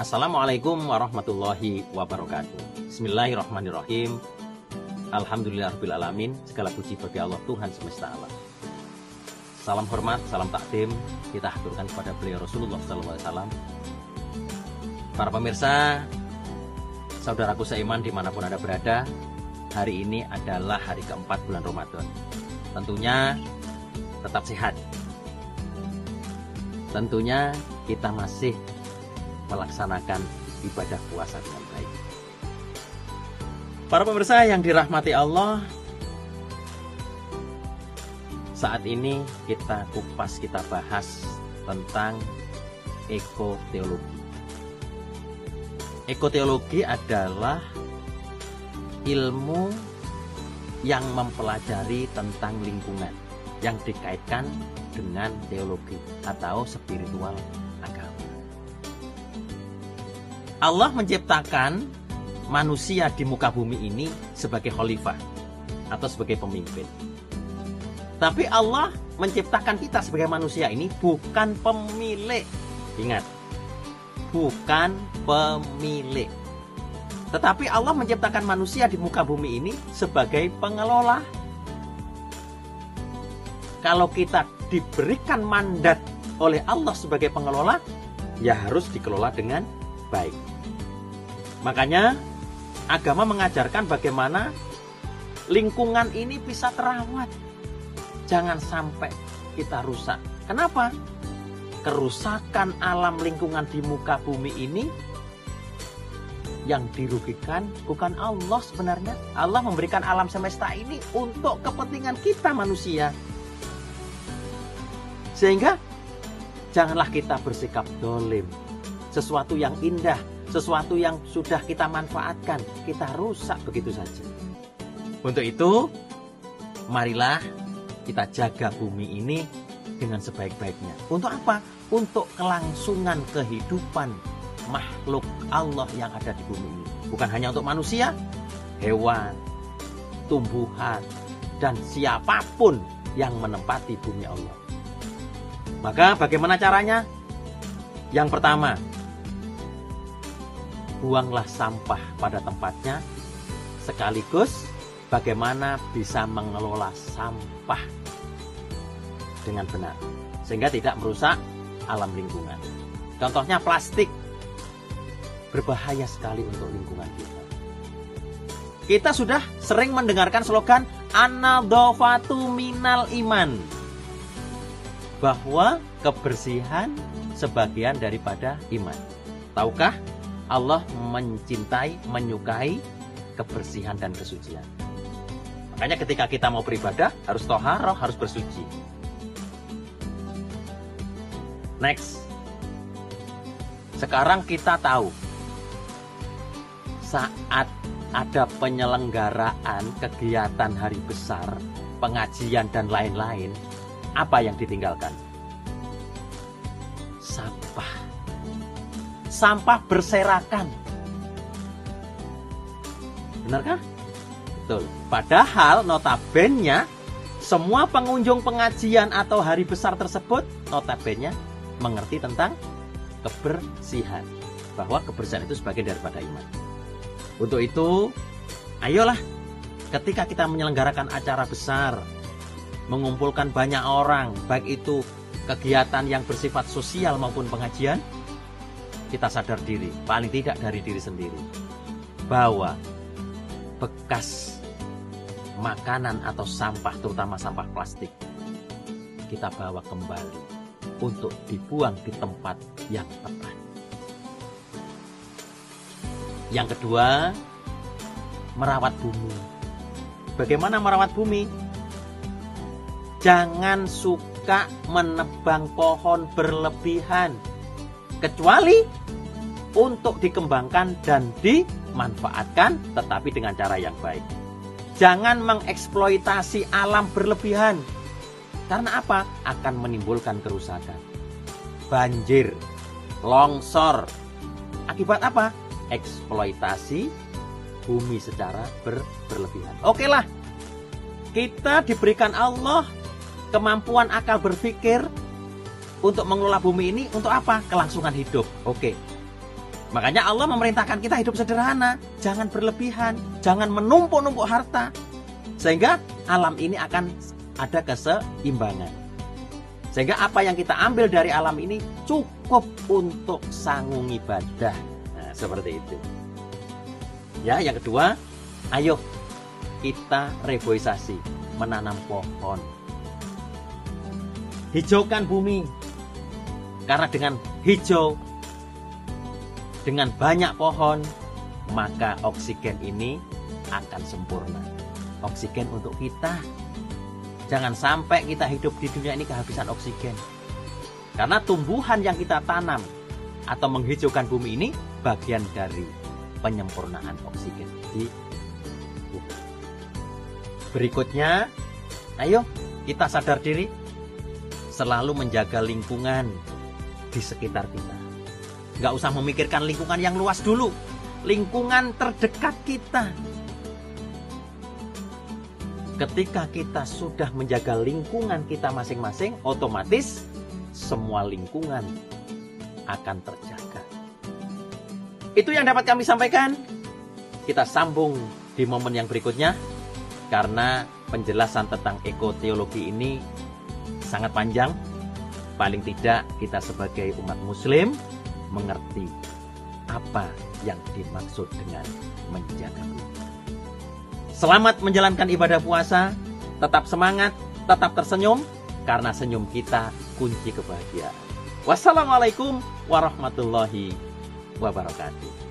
Assalamualaikum warahmatullahi wabarakatuh. Bismillahirrahmanirrahim. Alhamdulillahirrahmanirrahim. Segala puji bagi Allah Tuhan semesta alam. Salam hormat, salam takdim kita haturkan kepada beliau Rasulullah SAW. Para pemirsa, saudaraku seiman dimanapun Anda berada, hari ini adalah hari keempat bulan Ramadan. Tentunya tetap sehat. Tentunya kita masih melaksanakan ibadah puasa dengan baik. Para pemirsa yang dirahmati Allah, saat ini kita kupas, kita bahas tentang ekoteologi. Ekoteologi adalah ilmu yang mempelajari tentang lingkungan yang dikaitkan dengan teologi atau spiritual agama. Allah menciptakan manusia di muka bumi ini sebagai khalifah atau sebagai pemimpin. Tapi Allah menciptakan kita sebagai manusia ini bukan pemilik. Ingat, bukan pemilik. Tetapi Allah menciptakan manusia di muka bumi ini sebagai pengelola. Kalau kita diberikan mandat oleh Allah sebagai pengelola, ya harus dikelola dengan baik. Makanya agama mengajarkan bagaimana lingkungan ini bisa terawat. Jangan sampai kita rusak. Kenapa? Kerusakan alam lingkungan di muka bumi ini yang dirugikan bukan Allah sebenarnya. Allah memberikan alam semesta ini untuk kepentingan kita manusia. Sehingga janganlah kita bersikap dolim. Sesuatu yang indah, sesuatu yang sudah kita manfaatkan, kita rusak begitu saja. Untuk itu, marilah kita jaga bumi ini dengan sebaik-baiknya. Untuk apa? Untuk kelangsungan kehidupan makhluk Allah yang ada di bumi ini. Bukan hanya untuk manusia, hewan, tumbuhan, dan siapapun yang menempati bumi Allah. Maka bagaimana caranya? Yang pertama, buanglah sampah pada tempatnya, sekaligus bagaimana bisa mengelola sampah dengan benar sehingga tidak merusak alam lingkungan. Contohnya plastik berbahaya sekali untuk lingkungan kita. Kita sudah sering mendengarkan slogan an-nadhafatu minal iman, bahwa kebersihan sebagian daripada iman. Tahukah Allah mencintai, menyukai kebersihan dan kesucian. Makanya ketika kita mau beribadah harus thaharah, harus bersuci. Next. Sekarang kita tahu saat ada penyelenggaraan kegiatan hari besar, pengajian dan lain-lain, apa yang ditinggalkan? Sampah. Sampah berserakan. Benarkah? Betul. Padahal notabene semua pengunjung pengajian atau hari besar tersebut notabene mengerti tentang kebersihan. Bahwa kebersihan itu sebagian daripada iman. Untuk itu, ayolah ketika kita menyelenggarakan acara besar, mengumpulkan banyak orang, baik itu kegiatan yang bersifat sosial maupun pengajian, kita sadar diri, paling tidak dari diri sendiri, bahwa bekas makanan atau sampah, terutama sampah plastik, kita bawa kembali untuk dibuang di tempat yang tepat. Yang kedua, merawat bumi. Bagaimana merawat bumi? Jangan suka menebang pohon berlebihan, kecuali untuk dikembangkan dan dimanfaatkan, tetapi dengan cara yang baik. Jangan mengeksploitasi alam berlebihan. Karena apa? Akan menimbulkan kerusakan. Banjir, longsor. Akibat apa? Eksploitasi bumi secara berlebihan. Oke lah, kita diberikan Allah kemampuan akal berpikir untuk mengelola bumi ini untuk apa? Kelangsungan hidup. Oke. Makanya Allah memerintahkan kita hidup sederhana, jangan berlebihan, jangan menumpuk-numpuk harta. Sehingga alam ini akan ada keseimbangan. Sehingga apa yang kita ambil dari alam ini cukup untuk sanggung ibadah. Nah, seperti itu. Ya, yang kedua, ayo kita reboisasi, menanam pohon. Hijaukan bumi. Karena dengan hijau, dengan banyak pohon, maka oksigen ini akan sempurna. Oksigen untuk kita. Jangan sampai kita hidup di dunia ini kehabisan oksigen. Karena tumbuhan yang kita tanam atau menghijaukan bumi ini bagian dari penyempurnaan oksigen di bumi. Berikutnya, ayo kita sadar diri, selalu menjaga lingkungan di sekitar kita. Nggak usah memikirkan lingkungan yang luas dulu, lingkungan terdekat kita. Ketika kita sudah menjaga lingkungan kita masing-masing, otomatis semua lingkungan akan terjaga. Itu yang dapat kami sampaikan. Kita sambung di momen yang berikutnya, karena penjelasan tentang ekoteologi ini sangat panjang. Paling tidak kita sebagai umat muslim mengerti apa yang dimaksud dengan menjaga bumi. Selamat menjalankan ibadah puasa, tetap semangat, tetap tersenyum, karena senyum kita kunci kebahagiaan. Wassalamualaikum warahmatullahi wabarakatuh.